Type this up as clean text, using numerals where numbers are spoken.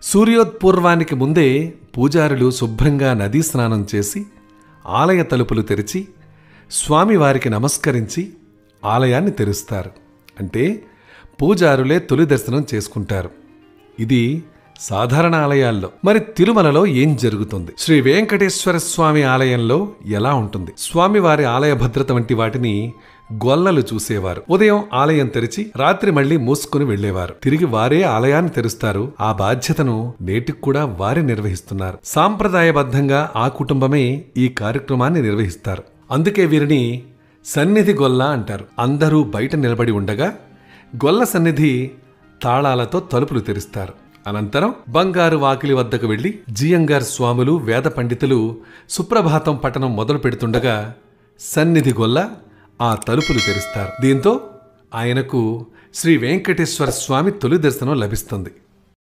సూర్యోత్పూర్వానికి ముందే పూజారులు శుభ్రంగా నదీ స్నానం చేసి ఆలయ తలుపులు తెరిచి స్వామివారికి నమస్కరించి ఆలయాన్ని తెరుస్తారు. అంటే పూజారులే తొలి దర్శనం చేసుకుంటారు. ఇది సాధారణ ఆలయాల్లో. మరి తిరుమలలో ఏం జరుగుతుంది? శ్రీ వెంకటేశ్వర స్వామి ఆలయంలో ఎలా ఉంటుంది? స్వామివారి ఆలయ భద్రత వంటి వాటిని గొల్లలు చూసేవారు. ఉదయం ఆలయం తెరిచి రాత్రి మళ్లీ మూసుకుని వెళ్లేవారు. తిరిగి వారే ఆలయాన్ని తెరుస్తారు. ఆ బాధ్యతను నేటికి కూడా వారే నిర్వహిస్తున్నారు. సాంప్రదాయబద్ధంగా ఆ కుటుంబమే ఈ కార్యక్రమాన్ని నిర్వహిస్తారు. అందుకే వీరిని సన్నిధి గొల్ల అంటారు. అందరూ బయట నిలబడి ఉండగా గొల్ల సన్నిధి తాళాలతో తలుపులు తెరుస్తారు. అనంతరం బంగారు వాకిలి వద్దకు వెళ్లి జియంగార్ స్వాములు వేద పండితులు సుప్రభాతం పఠనం మొదలు పెడుతుండగా సన్నిధి గొల్ల ఆ తలుపులు తెరుస్తారు. దీంతో ఆయనకు శ్రీ వెంకటేశ్వర స్వామి తొలి దర్శనం లభిస్తుంది.